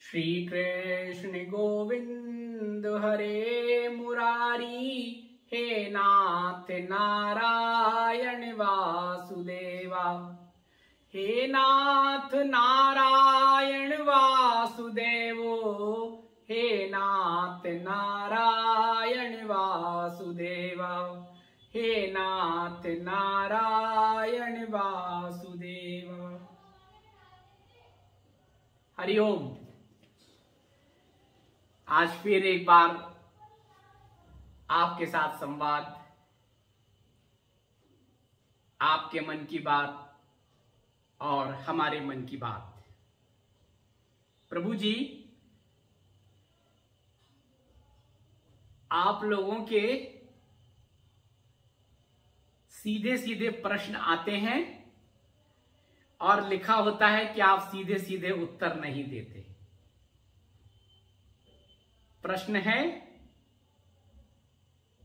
श्री कृष्ण गोविंद हरे मुरारी, हे नाथ नारायण वासुदेवा। हे नाथ नारायण वासुदेवो, हे नाथ नारायण वासुदेवा, हे नाथ नारायण वासुदेवा। हरिओम। आज फिर एक बार आपके साथ संवाद, आपके मन की बात और हमारे मन की बात। प्रभु जी, आप लोगों के सीधे सीधे प्रश्न आते हैं और लिखा होता है कि आप सीधे सीधे उत्तर नहीं देते। प्रश्न है,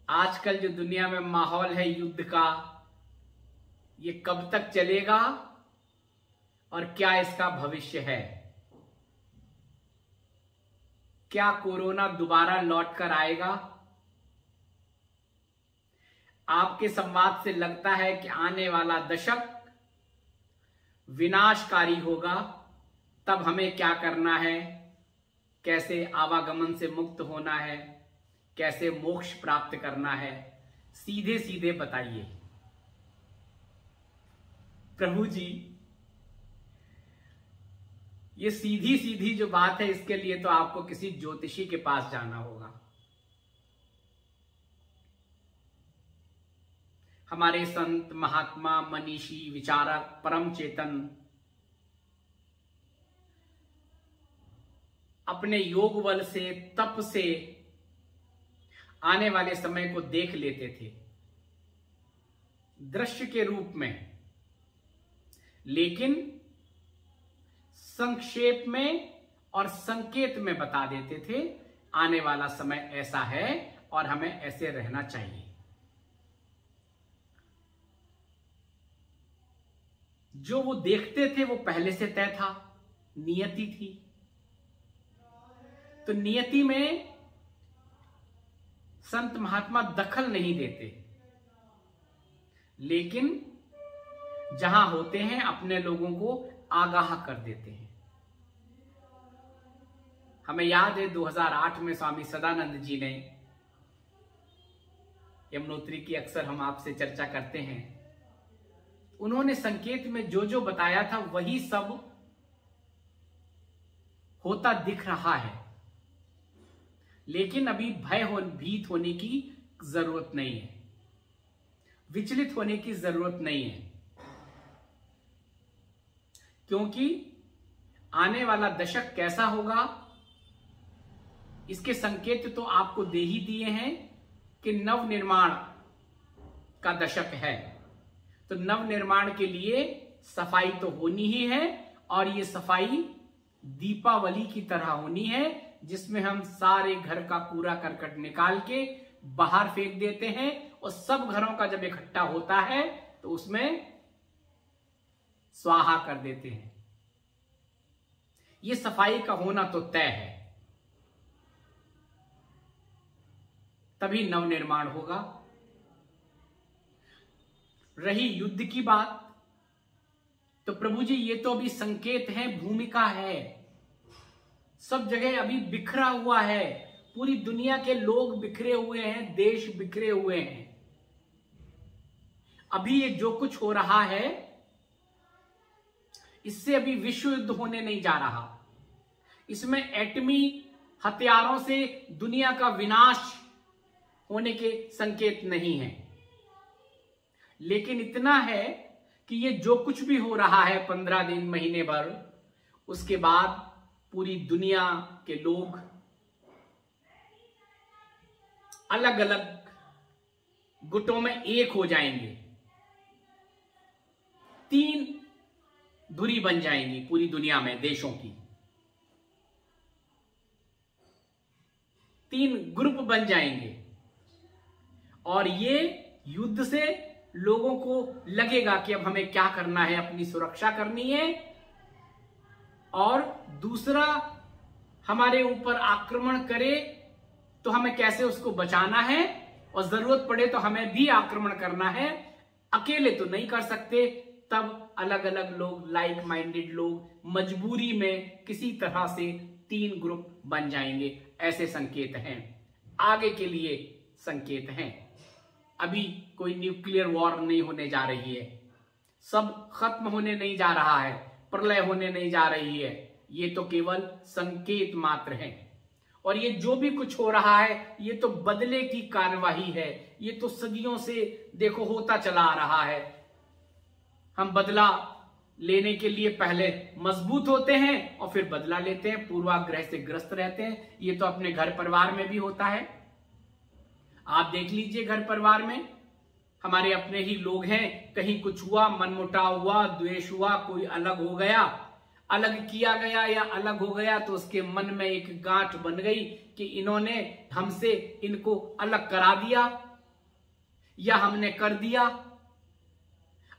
आजकल जो दुनिया में माहौल है युद्ध का, ये कब तक चलेगा और क्या इसका भविष्य है? क्या कोरोना दोबारा लौट कर आएगा? आपके संवाद से लगता है कि आने वाला दशक विनाशकारी होगा। तब हमें क्या करना है, कैसे आवागमन से मुक्त होना है, कैसे मोक्ष प्राप्त करना है, सीधे सीधे बताइए। प्रभु जी, ये सीधी सीधी जो बात है, इसके लिए तो आपको किसी ज्योतिषी के पास जाना होगा। हमारे संत महात्मा मनीषी विचारक परम चेतन अपने योग बल से, तप से आने वाले समय को देख लेते थे दृश्य के रूप में, लेकिन संक्षेप में और संकेत में बता देते थे आने वाला समय ऐसा है और हमें ऐसे रहना चाहिए। जो वो देखते थे वो पहले से तय था, नियति थी। तो नियति में संत महात्मा दखल नहीं देते, लेकिन जहां होते हैं अपने लोगों को आगाह कर देते हैं। हमें याद है 2008 में स्वामी सदानंद जी ने, यमुनोत्री की अक्सर हम आपसे चर्चा करते हैं, उन्होंने संकेत में जो जो बताया था वही सब होता दिख रहा है। लेकिन अभी भीत होने की जरूरत नहीं है, विचलित होने की जरूरत नहीं है, क्योंकि आने वाला दशक कैसा होगा इसके संकेत तो आपको दे ही दिए हैं कि नव निर्माण का दशक है। तो नव निर्माण के लिए सफाई तो होनी ही है, और ये सफाई दीपावली की तरह होनी है, जिसमें हम सारे घर का कूड़ा करकट निकाल के बाहर फेंक देते हैं, और सब घरों का जब इकट्ठा होता है तो उसमें स्वाहा कर देते हैं। ये सफाई का होना तो तय है, तभी नवनिर्माण होगा। रही युद्ध की बात, तो प्रभु जी ये तो अभी संकेत है, भूमिका है। सब जगह अभी बिखरा हुआ है, पूरी दुनिया के लोग बिखरे हुए हैं, देश बिखरे हुए हैं। अभी ये जो कुछ हो रहा है, इससे अभी विश्व युद्ध होने नहीं जा रहा। इसमें एटमी हथियारों से दुनिया का विनाश होने के संकेत नहीं है। लेकिन इतना है कि ये जो कुछ भी हो रहा है 15 दिन, महीने भर, उसके बाद पूरी दुनिया के लोग अलग अलग गुटों में एक हो जाएंगे। 3 धुरी बन जाएंगी पूरी दुनिया में, देशों की 3 ग्रुप बन जाएंगे, और ये युद्ध से लोगों को लगेगा कि अब हमें क्या करना है, अपनी सुरक्षा करनी है। और दूसरा हमारे ऊपर आक्रमण करे तो हमें कैसे उसको बचाना है, और जरूरत पड़े तो हमें भी आक्रमण करना है। अकेले तो नहीं कर सकते, तब अलग अलग लोग, लाइक माइंडेड लोग मजबूरी में किसी तरह से 3 ग्रुप बन जाएंगे। ऐसे संकेत हैं, आगे के लिए संकेत हैं। अभी कोई न्यूक्लियर वॉर नहीं होने जा रही है, सब खत्म होने नहीं जा रहा है, प्रलय होने नहीं जा रही है। ये तो केवल संकेत मात्र है। और ये जो भी कुछ हो रहा है, ये तो बदले की कार्यवाही है। ये तो सदियों से देखो होता चला आ रहा है। हम बदला लेने के लिए पहले मजबूत होते हैं और फिर बदला लेते हैं, पूर्वाग्रह से ग्रस्त रहते हैं। ये तो अपने घर परिवार में भी होता है। आप देख लीजिए, घर परिवार में हमारे अपने ही लोग हैं, कहीं कुछ हुआ, मनमुटाव हुआ, द्वेष हुआ, कोई अलग हो गया, अलग किया गया या अलग हो गया, तो उसके मन में एक गांठ बन गई कि इन्होंने हमसे, इनको अलग करा दिया या हमने कर दिया।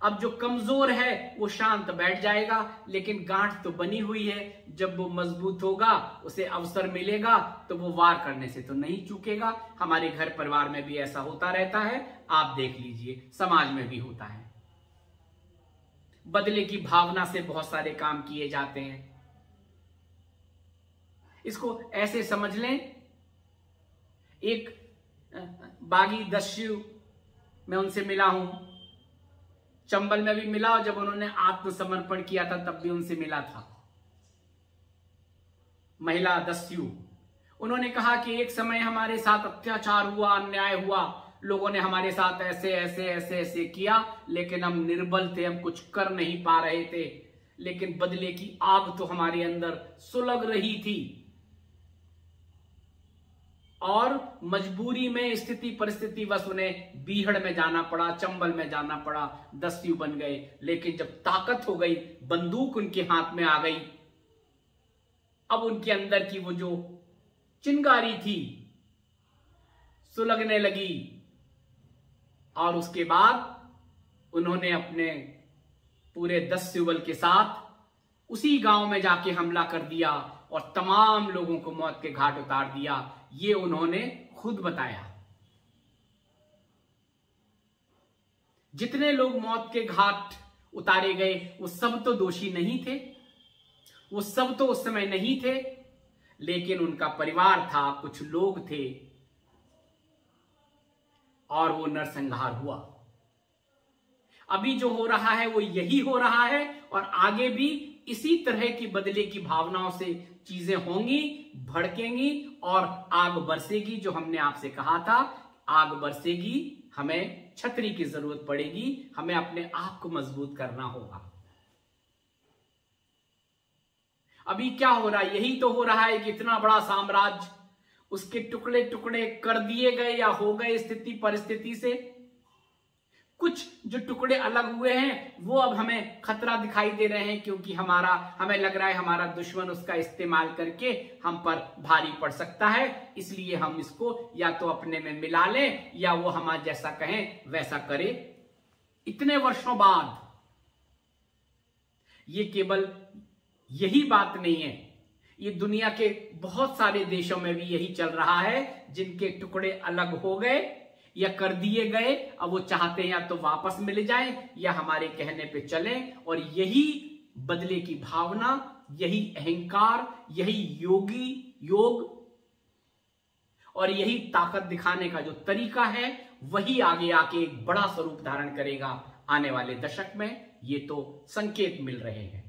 अब जो कमजोर है वो शांत बैठ जाएगा, लेकिन गांठ तो बनी हुई है। जब वो मजबूत होगा, उसे अवसर मिलेगा तो वो वार करने से तो नहीं चूकेगा। हमारे घर परिवार में भी ऐसा होता रहता है, आप देख लीजिए, समाज में भी होता है। बदले की भावना से बहुत सारे काम किए जाते हैं। इसको ऐसे समझ लें, एक बागी दस्यु, मैं उनसे मिला हूं, चंबल में भी मिला, और जब उन्होंने आत्मसमर्पण किया था तब भी उनसे मिला था। महिला दस्यु, उन्होंने कहा कि एक समय हमारे साथ अत्याचार हुआ, अन्याय हुआ, लोगों ने हमारे साथ ऐसे ऐसे ऐसे ऐसे किया, लेकिन हम निर्बल थे, हम कुछ कर नहीं पा रहे थे। लेकिन बदले की आग तो हमारे अंदर सुलग रही थी, और मजबूरी में, स्थिति परिस्थिति बस उन्हें बीहड़ में जाना पड़ा, चंबल में जाना पड़ा, दस्यु बन गए। लेकिन जब ताकत हो गई, बंदूक उनके हाथ में आ गई, अब उनके अंदर की वो जो चिंगारी थी सुलगने लगी, और उसके बाद उन्होंने अपने पूरे दस्यु बल के साथ उसी गांव में जाके हमला कर दिया और तमाम लोगों को मौत के घाट उतार दिया। ये उन्होंने खुद बताया। जितने लोग मौत के घाट उतारे गए, वो सब तो दोषी नहीं थे, वो सब तो उस समय नहीं थे, लेकिन उनका परिवार था, कुछ लोग थे, और वो नरसंहार हुआ। अभी जो हो रहा है वो यही हो रहा है, और आगे भी इसी तरह की बदले की भावनाओं से चीजें होंगी, भड़केंगी और आग बरसेगी। जो हमने आपसे कहा था, आग बरसेगी, हमें छतरी की जरूरत पड़ेगी, हमें अपने आप को मजबूत करना होगा। अभी क्या हो रहा है? यही तो हो रहा है कि इतना बड़ा साम्राज्य, उसके टुकड़े टुकड़े कर दिए गए या हो गए स्थिति परिस्थिति से। कुछ जो टुकड़े अलग हुए हैं वो अब हमें खतरा दिखाई दे रहे हैं, क्योंकि हमें लग रहा है हमारा दुश्मन उसका इस्तेमाल करके हम पर भारी पड़ सकता है। इसलिए हम इसको या तो अपने में मिला लें या वो हमारा जैसा कहें वैसा करे। इतने वर्षों बाद ये केवल यही बात नहीं है, ये दुनिया के बहुत सारे देशों में भी यही चल रहा है, जिनके टुकड़े अलग हो गए या कर दिए गए, अब वो चाहते हैं या तो वापस मिल जाए या हमारे कहने पे चलें। और यही बदले की भावना, यही अहंकार, यही योग और यही ताकत दिखाने का जो तरीका है, वही आगे आके एक बड़ा स्वरूप धारण करेगा आने वाले दशक में। ये तो संकेत मिल रहे हैं।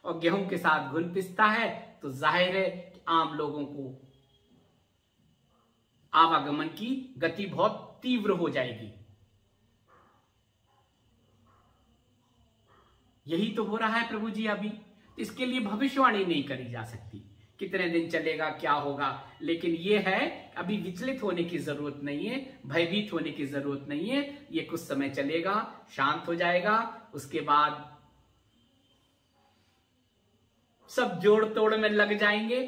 और गेहूं के साथ घुन पिसता है तो जाहिर है कि आम लोगों को आवागमन की गति बहुत तीव्र हो जाएगी। यही तो हो रहा है प्रभु जी अभी। इसके लिए भविष्यवाणी नहीं करी जा सकती, कितने दिन चलेगा, क्या होगा। लेकिन यह है, अभी विचलित होने की जरूरत नहीं है, भयभीत होने की जरूरत नहीं है। ये कुछ समय चलेगा, शांत हो जाएगा, उसके बाद सब जोड़ तोड़ में लग जाएंगे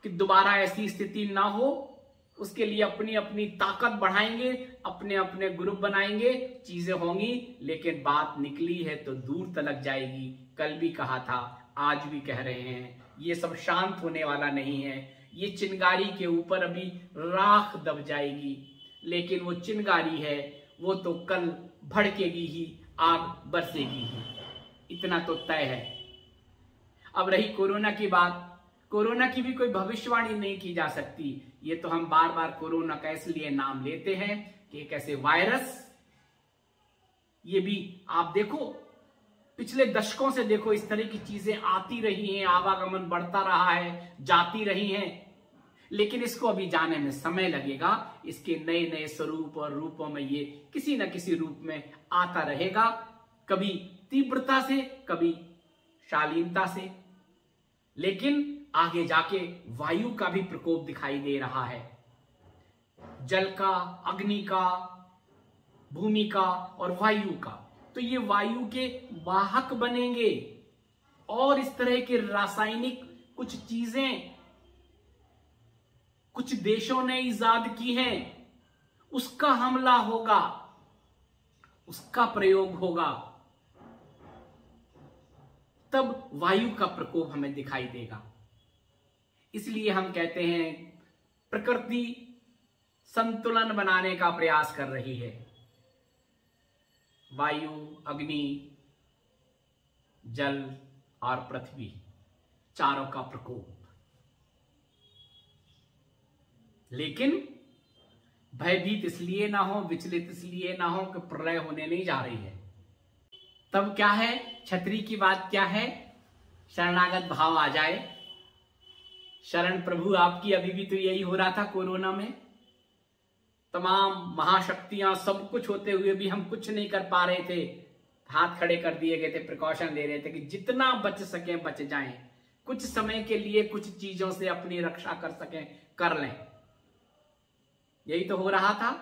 कि दोबारा ऐसी स्थिति ना हो। उसके लिए अपनी अपनी ताकत बढ़ाएंगे, अपने अपने ग्रुप बनाएंगे, चीजें होंगी। लेकिन बात निकली है तो दूर तलक जाएगी। कल भी कहा था, आज भी कह रहे हैं, ये सब शांत होने वाला नहीं है। ये चिंगारी के ऊपर अभी राख दब जाएगी, लेकिन वो चिंगारी है वो तो कल भड़केगी ही, आग बरसेगी ही, इतना तो तय है। अब रही कोरोना की बात, कोरोना की भी कोई भविष्यवाणी नहीं की जा सकती। ये तो हम बार बार कोरोना का इसलिए नाम लेते हैं कि एक ऐसे वायरस, ये भी आप देखो पिछले दशकों से देखो इस तरह की चीजें आती रही हैं, आवागमन बढ़ता रहा है, जाती रही हैं, लेकिन इसको अभी जाने में समय लगेगा। इसके नए नए स्वरूप और रूपों में ये किसी न किसी रूप में आता रहेगा, कभी तीव्रता से, कभी शालीनता से, लेकिन आगे जाके वायु का भी प्रकोप दिखाई दे रहा है। जल का, अग्नि का, भूमि का और वायु का, तो ये वायु के वाहक बनेंगे और इस तरह के रासायनिक कुछ चीजें कुछ देशों ने इजाद की हैं, उसका हमला होगा, उसका प्रयोग होगा, तब वायु का प्रकोप हमें दिखाई देगा। इसलिए हम कहते हैं प्रकृति संतुलन बनाने का प्रयास कर रही है। वायु, अग्नि, जल और पृथ्वी, चारों का प्रकोप। लेकिन भयभीत इसलिए ना हो, विचलित इसलिए ना हो कि प्रलय होने नहीं जा रही है। तब क्या है, छतरी की बात क्या है, शरणागत भाव आ जाए। शरण प्रभु आपकी, अभी भी तो यही हो रहा था कोरोना में। तमाम महाशक्तियां सब कुछ होते हुए भी हम कुछ नहीं कर पा रहे थे, हाथ खड़े कर दिए गए थे, प्रिकॉशन ले रहे थे कि जितना बच सके बच जाएं, कुछ समय के लिए कुछ चीजों से अपनी रक्षा कर सकें कर लें। यही तो हो रहा था।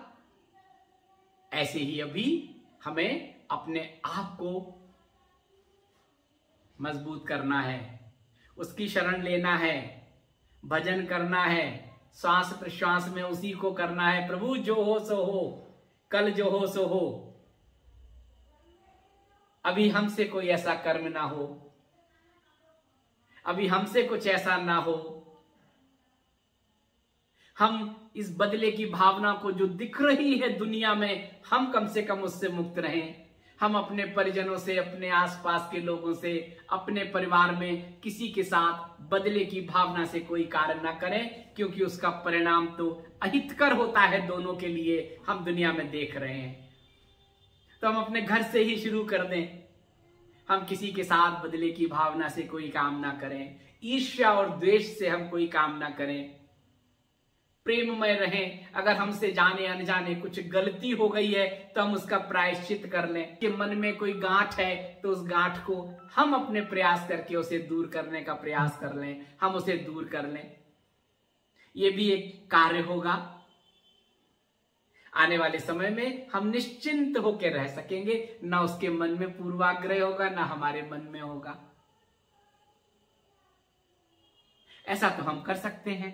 ऐसे ही अभी हमें अपने आप को मजबूत करना है, उसकी शरण लेना है, भजन करना है, श्वास प्रश्वास में उसी को करना है। प्रभु जो हो सो हो, कल जो हो सो हो। अभी हमसे कोई ऐसा कर्म ना हो, अभी हमसे कुछ ऐसा ना हो, हम इस बदले की भावना को जो दिख रही है दुनिया में, हम कम से कम उससे मुक्त रहें। हम अपने परिजनों से, अपने आसपास के लोगों से, अपने परिवार में किसी के साथ बदले की भावना से कोई कार्य ना करें, क्योंकि उसका परिणाम तो अहितकर होता है दोनों के लिए, हम दुनिया में देख रहे हैं। तो हम अपने घर से ही शुरू कर दें। हम किसी के साथ बदले की भावना से कोई काम ना करें, ईर्ष्या और द्वेष से हम कोई काम ना करें, प्रेममय रहें। अगर हमसे जाने अनजाने कुछ गलती हो गई है तो हम उसका प्रायश्चित कर लें। कि मन में कोई गांठ है तो उस गांठ को हम अपने प्रयास करके उसे दूर करने का प्रयास कर लें, हम उसे दूर कर लें। ये भी एक कार्य होगा। आने वाले समय में हम निश्चिंत होकर रह सकेंगे, ना उसके मन में पूर्वाग्रह होगा, ना हमारे मन में होगा। ऐसा तो हम कर सकते हैं।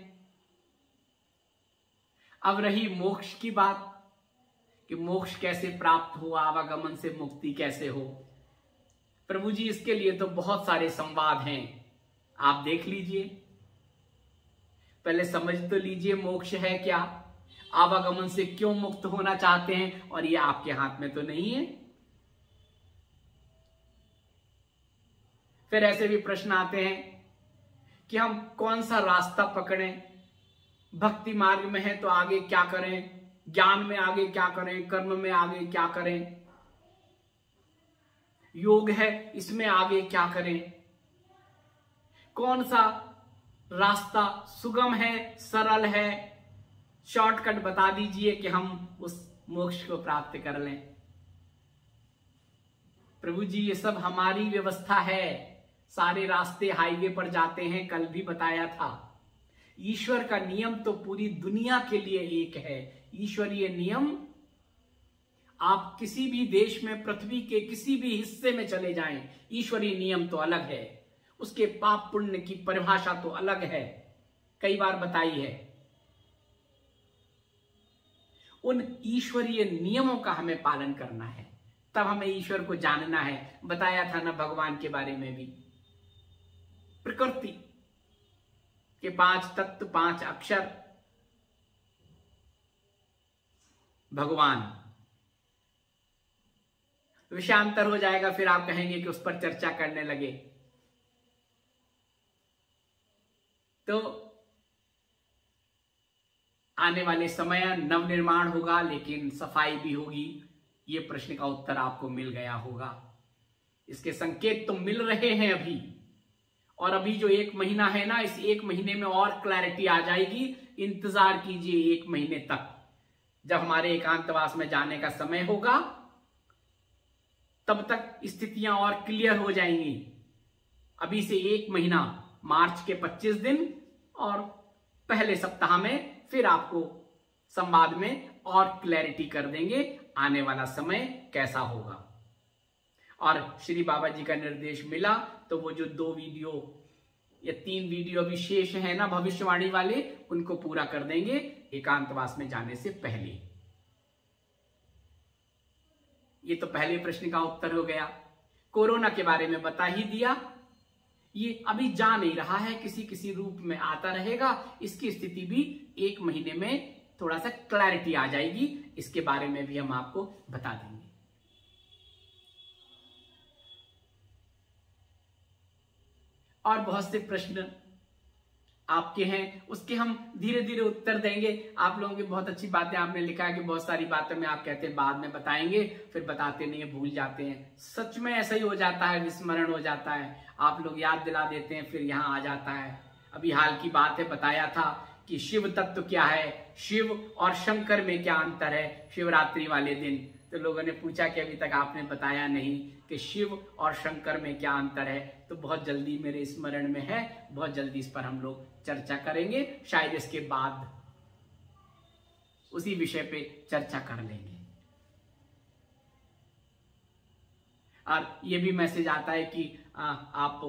अब रही मोक्ष की बात कि मोक्ष कैसे प्राप्त हो, आवागमन से मुक्ति कैसे हो। प्रभु जी इसके लिए तो बहुत सारे संवाद हैं, आप देख लीजिए। पहले समझ तो लीजिए मोक्ष है क्या, आवागमन से क्यों मुक्त होना चाहते हैं, और ये आपके हाथ में तो नहीं है। फिर ऐसे भी प्रश्न आते हैं कि हम कौन सा रास्ता पकड़ें, भक्ति मार्ग में है तो आगे क्या करें, ज्ञान में आगे क्या करें, कर्म में आगे क्या करें, योग है इसमें आगे क्या करें, कौन सा रास्ता सुगम है, सरल है, शॉर्टकट बता दीजिए कि हम उस मोक्ष को प्राप्त कर लें। प्रभु जी ये सब हमारी व्यवस्था है, सारे रास्ते हाईवे पर जाते हैं, कल भी बताया था। ईश्वर का नियम तो पूरी दुनिया के लिए एक है। ईश्वरीय नियम, आप किसी भी देश में, पृथ्वी के किसी भी हिस्से में चले जाएं, ईश्वरीय नियम तो अलग है, उसके पाप पुण्य की परिभाषा तो अलग है, कई बार बताई है। उन ईश्वरीय नियमों का हमें पालन करना है, तब हमें ईश्वर को जानना है। बताया था ना भगवान के बारे में भी, प्रकृति के 5 तत्व, 5 अक्षर, भगवान। विषयांतर हो जाएगा, फिर आप कहेंगे कि उस पर चर्चा करने लगे। तो आने वाले समय नवनिर्माण होगा, लेकिन सफाई भी होगी। ये प्रश्न का उत्तर आपको मिल गया होगा। इसके संकेत तो मिल रहे हैं अभी, और अभी जो 1 महीना है ना, इस 1 महीने में और क्लैरिटी आ जाएगी। इंतजार कीजिए 1 महीने तक, जब हमारे एकांतवास में जाने का समय होगा, तब तक स्थितियां और क्लियर हो जाएंगी। अभी से 1 महीना, मार्च के 25 दिन और पहले सप्ताह में फिर आपको संवाद में और क्लैरिटी कर देंगे आने वाला समय कैसा होगा। और श्री बाबा जी का निर्देश मिला तो वो जो 2 वीडियो या 3 वीडियो अभी शेष है ना भविष्यवाणी वाले, उनको पूरा कर देंगे एकांतवास में जाने से पहले। ये तो पहले प्रश्न का उत्तर हो गया। कोरोना के बारे में बता ही दिया। ये अभी जा नहीं रहा है, किसी किसी रूप में आता रहेगा। इसकी स्थिति भी 1 महीने में थोड़ा सा क्लैरिटी आ जाएगी, इसके बारे में भी हम आपको बता देंगे। और बहुत से प्रश्न आपके हैं, उसके हम धीरे धीरे उत्तर देंगे। आप लोगों की बहुत अच्छी बातें आपने लिखा है कि बहुत सारी बातें में आप कहते हैं बाद में बताएंगे, फिर बताते नहीं है, भूल जाते हैं। सच में ऐसा ही हो जाता है, विस्मरण हो जाता है। आप लोग याद दिला देते हैं, फिर यहाँ आ जाता है। अभी हाल की बात है, बताया था कि शिव तत्व क्या है, शिव और शंकर में क्या अंतर है शिवरात्रि वाले दिन। तो लोगों ने पूछा कि अभी तक आपने बताया नहीं कि शिव और शंकर में क्या अंतर है। तो बहुत जल्दी मेरे स्मरण में है, बहुत जल्दी इस पर हम लोग चर्चा करेंगे। शायद इसके बाद उसी विषय पे चर्चा कर लेंगे। और ये भी मैसेज आता है कि आप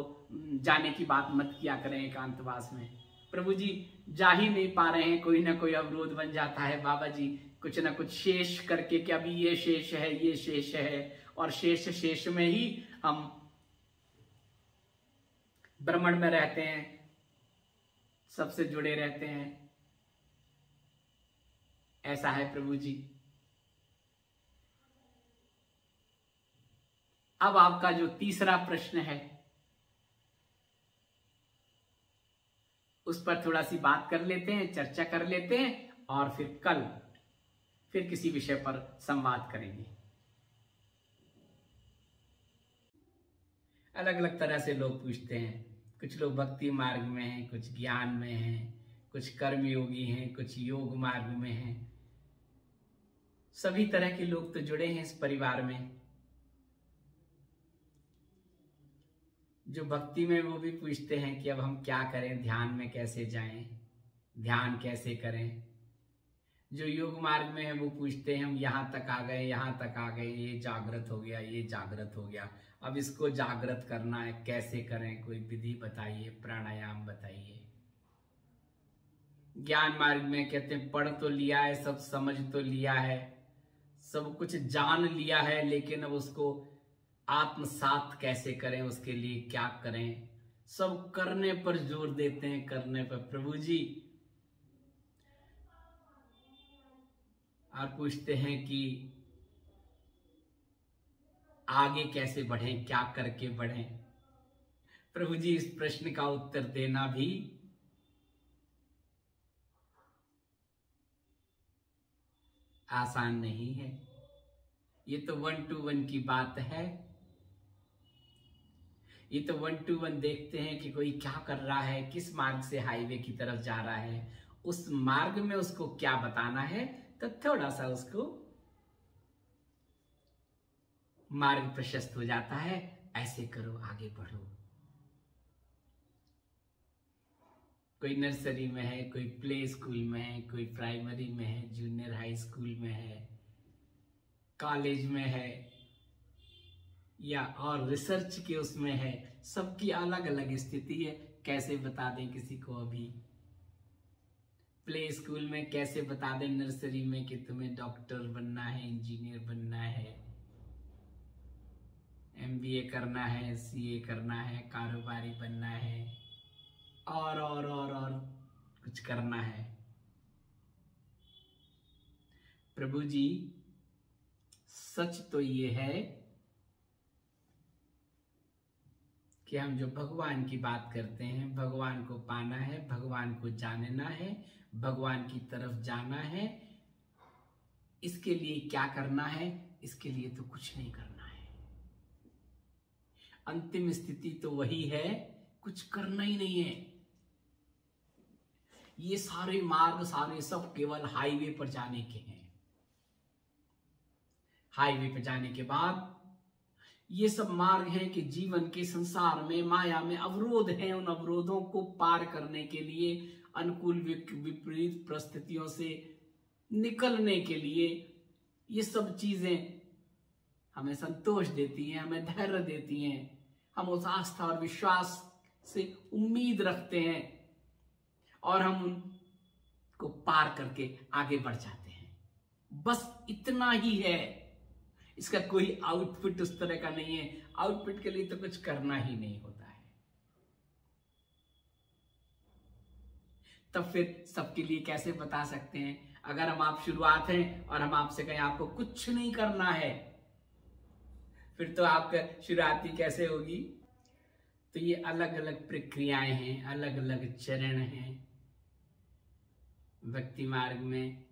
जाने की बात मत किया करें एकांतवास में। प्रभु जी जा ही नहीं पा रहे हैं, कोई ना कोई अवरोध बन जाता है। बाबा जी कुछ ना कुछ शेष करके कि अभी ये शेष है, ये शेष है, और शेष में ही हम ब्रह्मांड में रहते हैं, सबसे जुड़े रहते हैं। ऐसा है प्रभु जी। अब आपका जो तीसरा प्रश्न है, उस पर थोड़ा सी बात कर लेते हैं, चर्चा कर लेते हैं, और फिर कल फिर किसी विषय पर संवाद करेंगे। अलग अलग तरह से लोग पूछते हैं। कुछ लोग भक्ति मार्ग में हैं, कुछ ज्ञान में हैं, कुछ कर्मयोगी हैं, कुछ योग मार्ग में हैं। सभी तरह के लोग तो जुड़े हैं इस परिवार में। जो भक्ति में वो भी पूछते हैं कि अब हम क्या करें, ध्यान में कैसे जाएं, ध्यान कैसे करें। जो योग मार्ग में है वो पूछते हैं हम यहाँ तक आ गए, यहाँ तक आ गए, ये जागृत हो गया, ये जागृत हो गया, अब इसको जागृत करना है, कैसे करें, कोई विधि बताइए, प्राणायाम बताइए। ज्ञान मार्ग में कहते हैं पढ़ तो लिया है, सब समझ तो लिया है, सब कुछ जान लिया है, लेकिन अब उसको आत्मसात कैसे करें, उसके लिए क्या करें। सब करने पर जोर देते हैं, करने पर प्रभु जी। और पूछते हैं कि आगे कैसे बढ़ें, क्या करके बढ़ें। प्रभु जी इस प्रश्न का उत्तर देना भी आसान नहीं है। ये तो 1 to 1 की बात है। ये तो 1 to 1 देखते हैं कि कोई क्या कर रहा है, किस मार्ग से हाईवे की तरफ जा रहा है, उस मार्ग में उसको क्या बताना है, तो थोड़ा सा उसको मार्ग प्रशस्त हो जाता है। ऐसे करो, आगे बढ़ो। कोई नर्सरी में है, कोई प्ले स्कूल में है, कोई प्राइमरी में है, जूनियर हाई स्कूल में है, कॉलेज में है, या और रिसर्च के उसमें है। सबकी अलग अलग स्थिति है। कैसे बता दें किसी को अभी प्ले स्कूल में, कैसे बता दें नर्सरी में कि तुम्हें डॉक्टर बनना है, इंजीनियर बनना है, MBA करना है, CA करना है, कारोबारी बनना है, और कुछ करना है। प्रभु जी, सच तो ये है कि हम जो भगवान की बात करते हैं, भगवान को पाना है, भगवान को जानना है, भगवान की तरफ जाना है, इसके लिए क्या करना है? इसके लिए तो कुछ नहीं करना है। अंतिम स्थिति तो वही है, कुछ करना ही नहीं है। ये सारे मार्ग, सारे सब केवल हाईवे पर जाने के हैं। हाईवे पर जाने के बाद ये सब मार्ग हैं कि जीवन के संसार में, माया में अवरोध हैं। उन अवरोधों को पार करने के लिए, अनुकूल विपरीत परिस्थितियों से निकलने के लिए ये सब चीजें हमें संतोष देती हैं, हमें धैर्य देती हैं। हम उस आस्था और विश्वास से उम्मीद रखते हैं और हम उनको पार करके आगे बढ़ जाते हैं। बस इतना ही है। इसका कोई आउटपुट उस तरह का नहीं है। आउटपुट के लिए तो कुछ करना ही नहीं होता है। तब फिर सबके लिए कैसे बता सकते हैं? अगर हम आप शुरुआत हैं और हम आपसे कहें आपको कुछ नहीं करना है, फिर तो आपका शुरुआती कैसे होगी? तो ये अलग अलग प्रक्रियाएं हैं, अलग अलग चरण हैं। भक्ति मार्ग में,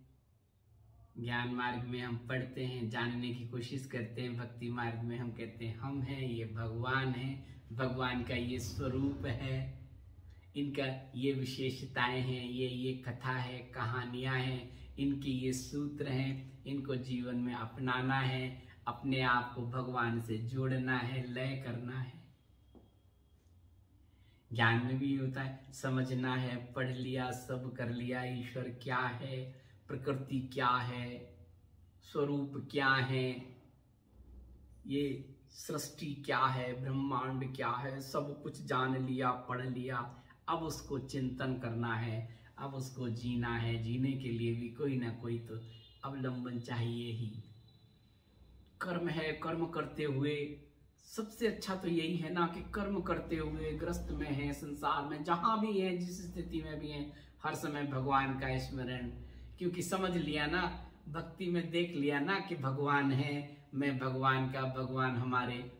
ज्ञान मार्ग में हम पढ़ते हैं, जानने की कोशिश करते हैं। भक्ति मार्ग में हम कहते हैं हम हैं, ये भगवान है, भगवान का ये स्वरूप है, इनका ये विशेषताएं हैं, ये कथा है, कहानियां हैं, इनके ये सूत्र हैं, इनको जीवन में अपनाना है, अपने आप को भगवान से जोड़ना है, लय करना है। ज्ञान में भी होता है, समझना है, पढ़ लिया, सब कर लिया, ईश्वर क्या है, प्रकृति क्या है, स्वरूप क्या है, ये सृष्टि क्या है, ब्रह्मांड क्या है, सब कुछ जान लिया, पढ़ लिया। अब उसको चिंतन करना है, अब उसको जीना है। जीने के लिए भी कोई ना कोई तो अवलंबन चाहिए ही। कर्म है, कर्म करते हुए सबसे अच्छा तो यही है ना कि कर्म करते हुए ग्रस्त में है, संसार में जहां भी है, जिस स्थिति में भी है, हर समय भगवान का स्मरण। क्योंकि समझ लिया ना, भक्ति में देख लिया ना कि भगवान है, मैं भगवान का, भगवान हमारे,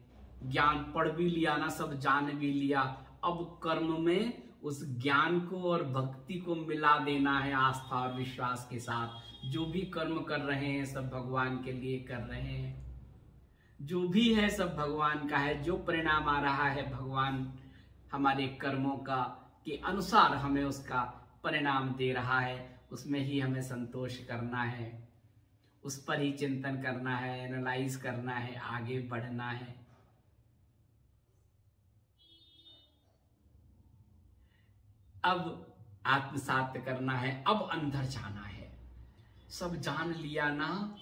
ज्ञान पढ़ भी लिया ना, सब जान भी लिया। अब कर्म में उस ज्ञान को और भक्ति को मिला देना है आस्था और विश्वास के साथ। जो भी कर्म कर रहे हैं सब भगवान के लिए कर रहे हैं, जो भी है सब भगवान का है। जो परिणाम आ रहा है भगवान हमारे कर्मों का के अनुसार हमें उसका परिणाम दे रहा है, उसमें ही हमें संतोष करना है, उस पर ही चिंतन करना है, एनालाइज करना है, आगे बढ़ना है। अब आत्मसात करना है, अब अंदर जाना है। सब जान लिया ना,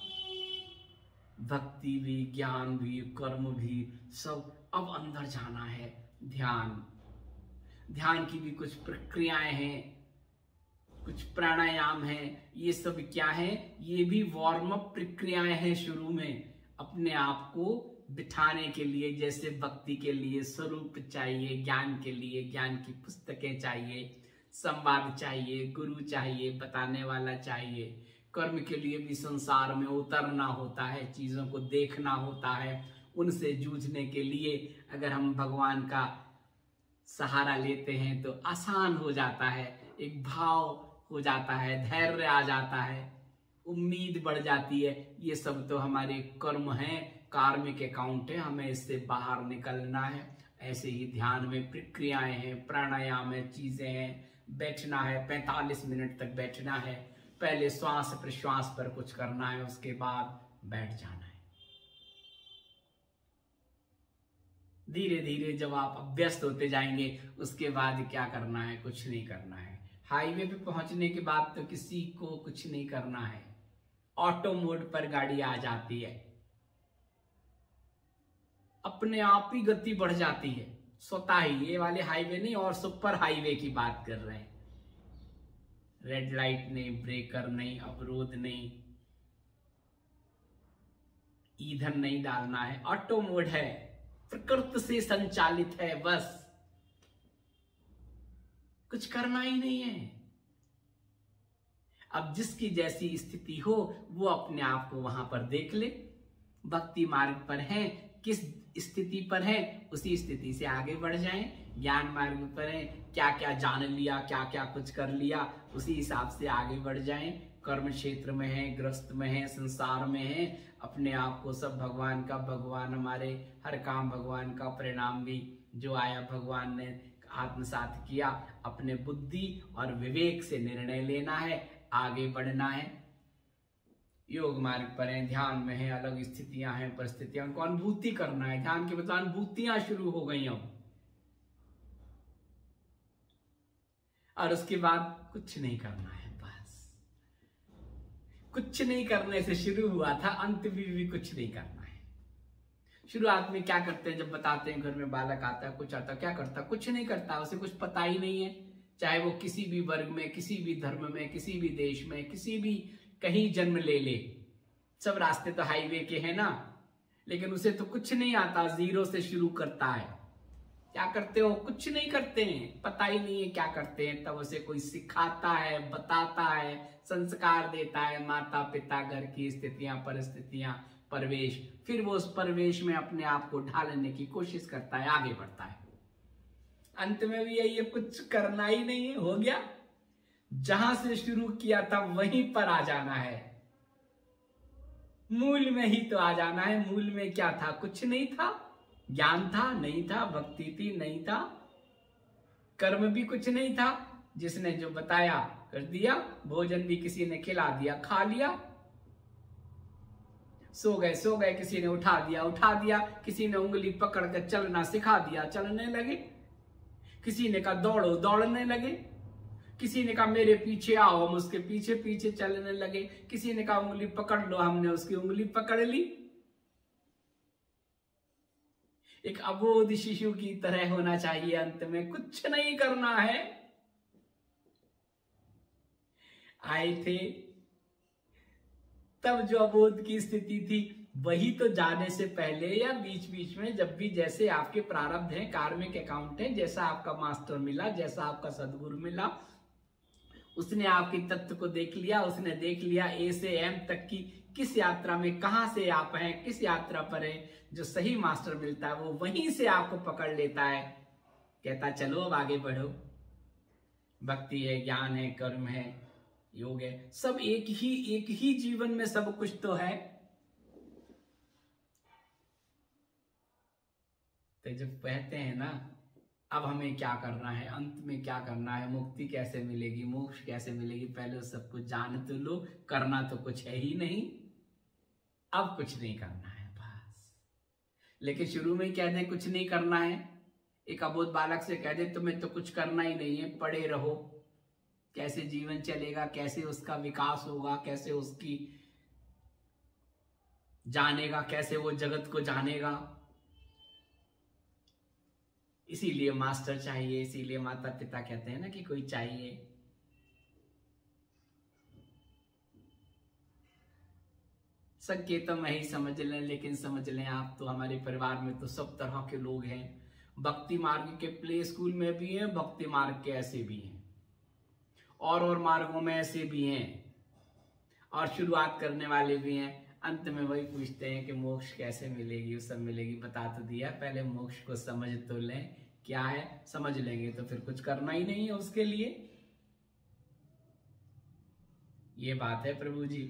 भक्ति भी, ज्ञान भी, कर्म भी, सब अब अंदर जाना है। ध्यान की भी कुछ प्रक्रियाएं हैं, कुछ प्राणायाम हैं। ये सब क्या है? ये भी वार्म अप प्रक्रियाएं हैं शुरू में, अपने आप को बिठाने के लिए। जैसे भक्ति के लिए स्वरूप चाहिए, ज्ञान के लिए ज्ञान की पुस्तकें चाहिए, संवाद चाहिए, गुरु चाहिए, बताने वाला चाहिए। कर्म के लिए भी संसार में उतरना होता है, चीजों को देखना होता है। उनसे जूझने के लिए अगर हम भगवान का सहारा लेते हैं तो आसान हो जाता है, एक भाव हो जाता है, धैर्य आ जाता है, उम्मीद बढ़ जाती है। ये सब तो हमारे कर्म हैं, कार्मिक अकाउंट है, हमें इससे बाहर निकलना है। ऐसे ही ध्यान में प्रक्रियाएं हैं, प्राणायाम है, चीजें हैं। बैठना है, 45 मिनट तक बैठना है, पहले श्वास प्रश्वास पर कुछ करना है, उसके बाद बैठ जाना है। धीरे धीरे जब आप अभ्यस्त होते जाएंगे, उसके बाद क्या करना है? कुछ नहीं करना है। हाईवे पे पहुंचने के बाद तो किसी को कुछ नहीं करना है। ऑटो मोड पर गाड़ी आ जाती है, अपने आप ही गति बढ़ जाती है स्वतः ही। ये वाले हाईवे नहीं, और सुपर हाईवे की बात कर रहे हैं। रेड लाइट नहीं, ब्रेकर नहीं, अवरोध नहीं, ईंधन नहीं डालना है। ऑटो मोड है, प्रकृति से संचालित है, बस कुछ करना ही नहीं है। अब जिसकी जैसी स्थिति हो वो अपने आप को वहां पर देख ले। भक्ति मार्ग पर है, किस स्थिति पर है उसी स्थिति से आगे बढ़ जाएं। ज्ञान मार्ग पर है, क्या क्या जान लिया, क्या क्या कुछ कर लिया, उसी हिसाब से आगे बढ़ जाएं। कर्म क्षेत्र में है, गृहस्थ में है, संसार में है, अपने आप को सब भगवान का, भगवान हमारे, हर काम भगवान का, परिणाम भी जो आया भगवान ने आत्मसात किया। अपने बुद्धि और विवेक से निर्णय लेना है, आगे बढ़ना है। योग मार्ग पर है, ध्यान में है, अलग स्थितियां हैं, परिस्थितियां, उनको अनुभूति करना है। ध्यान के मतलब अनुभूतियां शुरू हो गई अब, और उसके बाद कुछ नहीं करना है। बस कुछ नहीं करने से शुरू हुआ था, अंत भी कुछ नहीं करना है। शुरुआत में क्या करते हैं, जब बताते हैं घर में बालक आता है, कुछ आता, क्या करता, कुछ नहीं करता, उसे कुछ पता ही नहीं है। चाहे वो किसी भी वर्ग में, किसी भी धर्म में, किसी भी देश में, किसी भी कहीं जन्म ले ले, सब रास्ते तो हाईवे के हैं ना, लेकिन उसे तो कुछ नहीं आता, जीरो से शुरू करता है। क्या करते हो, कुछ नहीं करते हैं, पता ही नहीं है क्या करते हैं। तब उसे कोई सिखाता है, बताता है, संस्कार देता है, माता पिता, घर की स्थितियां, परिस्थितियां, परिवेश, फिर वो उस परिवेश में अपने आप को ढालने की कोशिश करता है, आगे बढ़ता है। अंत में भी यही है, कुछ करना ही नहीं है, हो गया। जहां से शुरू किया था वहीं पर आ जाना है, मूल में ही तो आ जाना है। मूल में क्या था, कुछ नहीं था। ज्ञान था, नहीं था। भक्ति थी, नहीं था। कर्म भी कुछ नहीं था, जिसने जो बताया कर दिया। भोजन भी किसी ने खिला दिया, खा लिया। सो गए, किसी ने उठा दिया। किसी ने उंगली पकड़ कर चलना सिखा दिया, चलने लगे। किसी ने कहा दौड़ो, दौड़ने लगे। किसी ने कहा मेरे पीछे आओ, हम उसके पीछे पीछे चलने लगे। किसी ने कहा उंगली पकड़ लो, हमने उसकी उंगली पकड़ ली। एक अबोध शिशु की तरह होना चाहिए। अंत में कुछ नहीं करना है। आए थे तब जो अबोध की स्थिति थी, वही तो जाने से पहले या बीच बीच में, जब भी जैसे आपके प्रारब्ध हैं, कार्मिक अकाउंट है, जैसा आपका मास्टर मिला, जैसा आपका सदगुरु मिला, उसने आपके तत्व को देख लिया। उसने देख लिया ए से एम तक की किस यात्रा में, कहां से आप हैं, किस यात्रा पर है। जो सही मास्टर मिलता है वो वहीं से आपको पकड़ लेता है, कहता चलो अब आगे बढ़ो। भक्ति है, ज्ञान है, कर्म है, योग है, सब एक ही जीवन में सब कुछ तो है। तो जब कहते हैं ना, अब हमें क्या करना है, अंत में क्या करना है, मुक्ति कैसे मिलेगी, मोक्ष कैसे मिलेगी, पहले सब कुछ जान तो लो। करना तो कुछ है ही नहीं, अब कुछ नहीं करना है बस। लेकिन शुरू में कह दें कुछ नहीं करना है, एक अबोध बालक से कह दे तुम्हें तो कुछ करना ही नहीं है, पड़े रहो, कैसे जीवन चलेगा, कैसे उसका विकास होगा, कैसे उसकी जानेगा, कैसे वो जगत को जानेगा। इसीलिए मास्टर चाहिए, इसीलिए माता पिता कहते हैं ना कि कोई चाहिए। संकेतम ही समझ लें, लेकिन समझ लें आप तो हमारे परिवार में तो सब तरह के लोग हैं। भक्ति मार्ग के प्ले स्कूल में भी हैं, भक्ति मार्ग के ऐसे भी हैं, और मार्गों में ऐसे भी हैं, और शुरुआत करने वाले भी हैं। अंत में वही पूछते हैं कि मोक्ष कैसे मिलेगी, सब मिलेगी। बता तो दिया, पहले मोक्ष को समझ तो लें, क्या है समझ लेंगे तो फिर कुछ करना ही नहीं है उसके लिए। ये बात है प्रभु जी।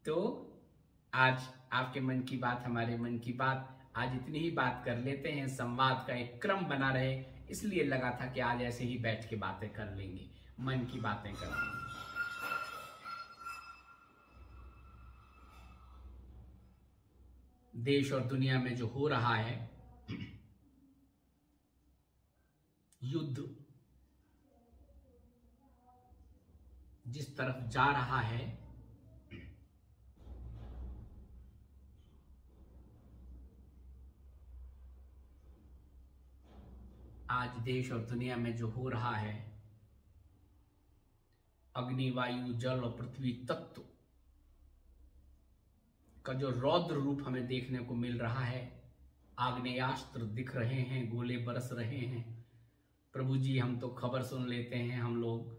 तो आज आपके मन की बात, हमारे मन की बात, आज इतनी ही बात कर लेते हैं। संवाद का एक क्रम बना रहे, इसलिए लगा था कि आज ऐसे ही बैठ के बातें कर लेंगे, मन की बातें कर लेंगे। देश और दुनिया में जो हो रहा है युद्ध, जिस तरफ जा रहा है, आज देश और दुनिया में जो हो रहा है, अग्नि, वायु, जल और पृथ्वी तत्व का जो रौद्र रूप हमें देखने को मिल रहा है, आग्नेयास्त्र दिख रहे हैं, गोले बरस रहे हैं, प्रभु जी हम तो खबर सुन लेते हैं, हम लोग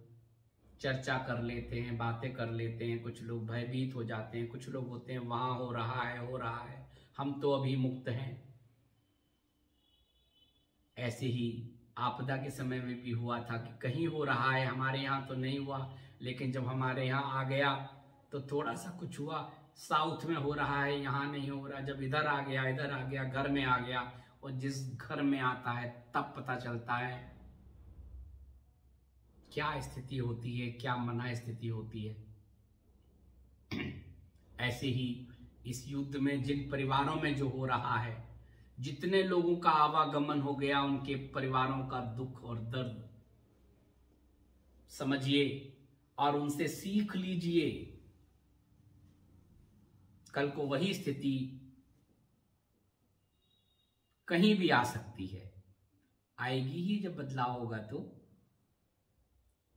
चर्चा कर लेते हैं, बातें कर लेते हैं, कुछ लोग भयभीत हो जाते हैं, कुछ लोग होते हैं वहां हो रहा है, हम तो अभी मुक्त हैं। ऐसे ही आपदा के समय में भी हुआ था कि कहीं हो रहा है, हमारे यहाँ तो नहीं हुआ, लेकिन जब हमारे यहाँ आ गया तो थोड़ा सा कुछ हुआ। साउथ में हो रहा है, यहाँ नहीं हो रहा। जब इधर आ गया, घर में आ गया, और जिस घर में आता है तब पता चलता है क्या स्थिति होती है, क्या मना स्थिति होती है। ऐसे ही इस युद्ध में जिन परिवारों में जो हो रहा है, जितने लोगों का आवागमन हो गया, उनके परिवारों का दुख और दर्द समझिए और उनसे सीख लीजिए। कल को वही स्थिति कहीं भी आ सकती है, आएगी ही। जब बदलाव होगा तो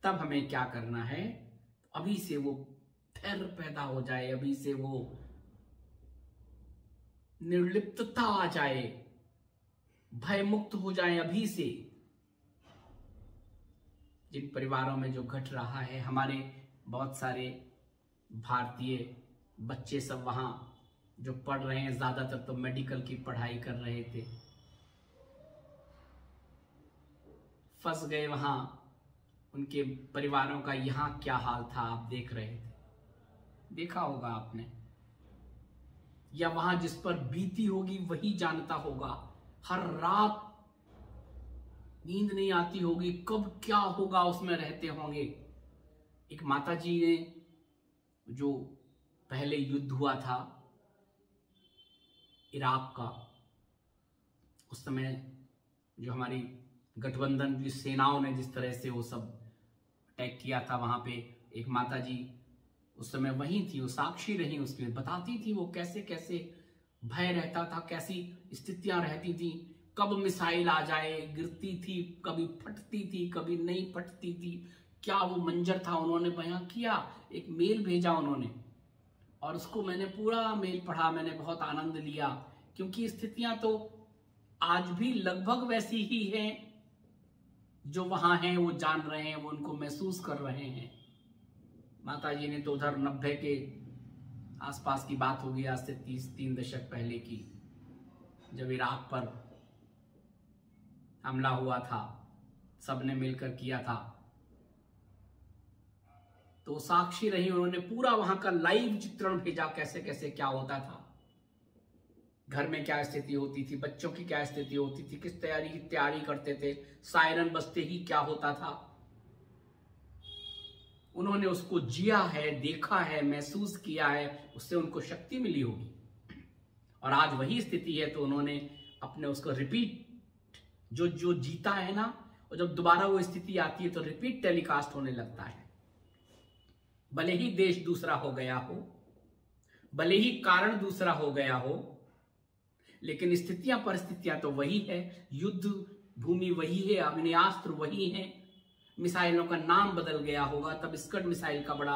तब हमें क्या करना है, अभी से वो धैर्य पैदा हो जाए, अभी से वो निर्लिप्तता आ जाए, भय मुक्त हो जाए अभी से। जिन परिवारों में जो घट रहा है, हमारे बहुत सारे भारतीय बच्चे सब वहां जो पढ़ रहे हैं, ज्यादातर तो मेडिकल की पढ़ाई कर रहे थे, फंस गए वहां। उनके परिवारों का यहाँ क्या हाल था आप देख रहे थे, देखा होगा आपने, या वहां जिस पर बीती होगी वही जानता होगा। हर रात नींद नहीं आती होगी, कब क्या होगा उसमें रहते होंगे। एक माता जी ने, जो पहले युद्ध हुआ था इराक का, उस समय जो हमारी गठबंधन की सेनाओं ने जिस तरह से वो सब अटैक किया था, वहां पे एक माता जी उस समय वहीं थी, वो साक्षी रही, उसमें बताती थी वो कैसे कैसे भय रहता था, कैसी स्थितियां रहती थी, कब मिसाइल आ जाए, गिरती थी, कभी फटती थी, कभी नहीं फटती थी, क्या वो मंजर था। उन्होंने बयां किया, एक मेल भेजा उन्होंने, और उसको मैंने पूरा मेल पढ़ा, मैंने बहुत आनंद लिया, क्योंकि स्थितियां तो आज भी लगभग वैसी ही हैं। जो वहां हैं वो जान रहे हैं, वो उनको महसूस कर रहे हैं। माता जी ने तो उधर 90 के आसपास की बात होगी, आज से 3 दशक पहले की, जब इराक पर हमला हुआ था, सबने मिलकर किया था, तो साक्षी रही। उन्होंने पूरा वहां का लाइव चित्रण भेजा, कैसे कैसे क्या होता था, घर में क्या स्थिति होती थी, बच्चों की क्या स्थिति होती थी, किस तैयारी करते थे, सायरन बजते ही क्या होता था। उन्होंने उसको जिया है, देखा है, महसूस किया है, उससे उनको शक्ति मिली होगी। और आज वही स्थिति है, तो उन्होंने अपने उसको रिपीट, जो जीता है ना, और जब दोबारा वो स्थिति आती है तो रिपीट टेलीकास्ट होने लगता है। भले ही देश दूसरा हो गया हो, भले ही कारण दूसरा हो गया हो, लेकिन स्थितियां परिस्थितियां तो वही है, युद्ध भूमि वही है, आग्नेयास्त्र वही है। मिसाइलों का नाम बदल गया होगा, तब स्कड मिसाइल का बड़ा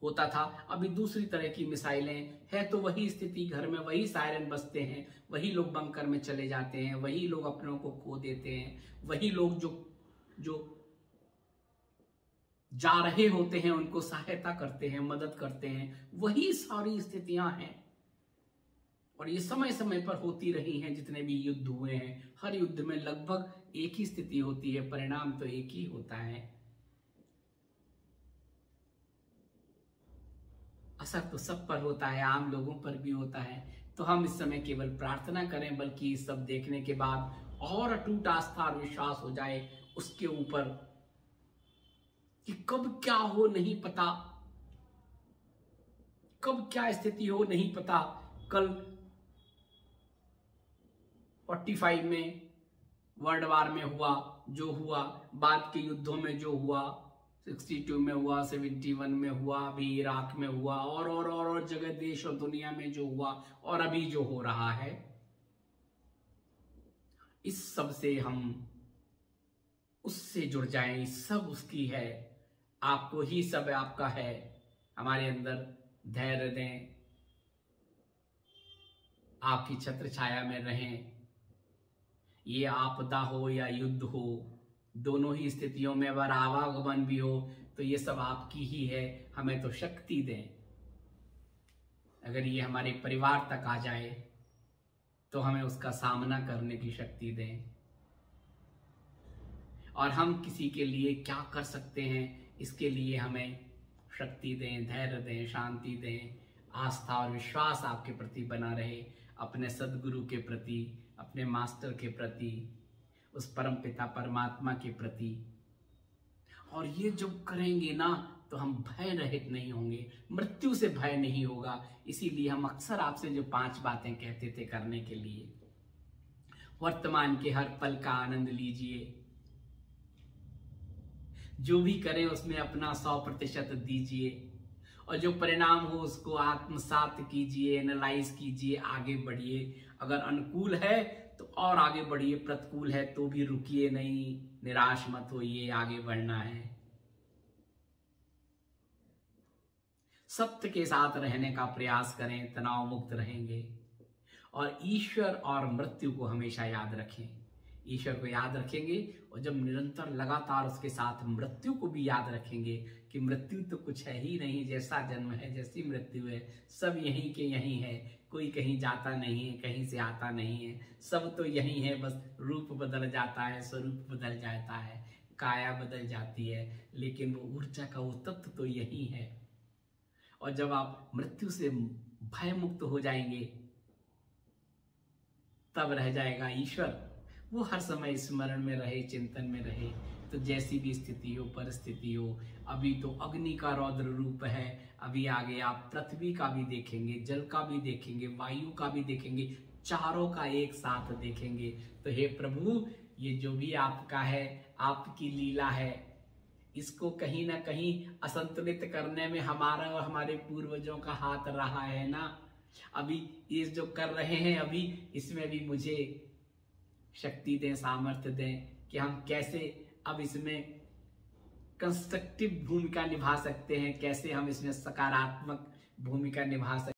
होता था, अभी दूसरी तरह की मिसाइलें है, तो वही स्थिति, घर में वही सायरन बजते हैं, वही लोग बंकर में चले जाते हैं, वही लोग अपनों को खो देते हैं, वही लोग जो जा रहे होते हैं उनको सहायता करते हैं, मदद करते हैं, वही सारी स्थितियां हैं। और ये समय समय पर होती रही हैं, जितने भी युद्ध हुए हैं, हर युद्ध में लगभग एक ही स्थिति होती है, परिणाम तो एक ही होता है। असर तो सब पर होता है, आम लोगों पर भी होता है। तो हम इस समय केवल प्रार्थना करें, बल्कि इस सब देखने के बाद और अटूट आस्था और विश्वास हो जाए उसके ऊपर, कि कब क्या हो नहीं पता, कब क्या स्थिति हो नहीं पता। कल 45 में वर्ल्ड वार में हुआ जो हुआ, बाद के युद्धों में जो हुआ, 62 में हुआ, 71 में हुआ, अभी इराक में हुआ, और जगह देश और दुनिया में जो हुआ, और अभी जो हो रहा है, इस सब से हम उससे जुड़ जाएं। सब उसकी है, आपको ही सब आपका है। हमारे अंदर धैर्य दें, आपकी छत्र छाया में रहें। ये आपदा हो या युद्ध हो, दोनों ही स्थितियों में अगर आवागमन भी हो तो ये सब आपकी ही है। हमें तो शक्ति दें। अगर ये हमारे परिवार तक आ जाए तो हमें उसका सामना करने की शक्ति दें। और हम किसी के लिए क्या कर सकते हैं, इसके लिए हमें शक्ति दें, धैर्य दें, शांति दें। आस्था और विश्वास आपके प्रति बना रहे, अपने सद्गुरु के प्रति, अपने मास्टर के प्रति, उस परम पिता परमात्मा के प्रति। और ये जब करेंगे ना तो हम भय रहित नहीं होंगे, मृत्यु से भय नहीं होगा। इसीलिए हम अक्सर आपसे जो 5 बातें कहते थे करने के लिए, वर्तमान के हर पल का आनंद लीजिए, जो भी करें उसमें अपना 100% दीजिए, और जो परिणाम हो उसको आत्मसात कीजिए, एनालाइज कीजिए, आगे बढ़िए। अगर अनुकूल है तो और आगे बढ़िए, प्रतिकूल है तो भी रुकिए नहीं, निराश मत होइए, आगे बढ़ना है। सत्य के साथ रहने का प्रयास करें, तनाव मुक्त रहेंगे। और ईश्वर और मृत्यु को हमेशा याद रखें। ईश्वर को याद रखेंगे और जब निरंतर लगातार उसके साथ मृत्यु को भी याद रखेंगे कि मृत्यु तो कुछ है ही नहीं, जैसा जन्म है जैसी मृत्यु है, सब यहीं के यहीं है, कोई कहीं जाता नहीं है, कहीं से आता नहीं है, सब तो यहीं है, बस रूप बदल जाता है, स्वरूप बदल जाता है, काया बदल जाती है, लेकिन वो ऊर्जा का वो तत्व तो यही है। और जब आप मृत्यु से भय मुक्त हो जाएंगे तब रह जाएगा ईश्वर। वो हर समय स्मरण में रहे, चिंतन में रहे। तो जैसी भी स्थिति हो, परिस्थिति हो, अभी तो अग्नि का रौद्र रूप है, अभी आगे आप पृथ्वी का भी देखेंगे, जल का भी देखेंगे, वायु का भी देखेंगे, चारों का एक साथ देखेंगे। तो हे प्रभु, ये जो भी आपका है, आपकी लीला है, इसको कहीं ना कहीं असंतुलित करने में हमारा और हमारे पूर्वजों का हाथ रहा है ना। अभी ये जो कर रहे हैं, अभी इसमें भी मुझे शक्ति दें, सामर्थ्य दें कि हम कैसे अब इसमें कंस्ट्रक्टिव भूमिका निभा सकते हैं, कैसे हम इसमें सकारात्मक भूमिका निभा सकते हैं।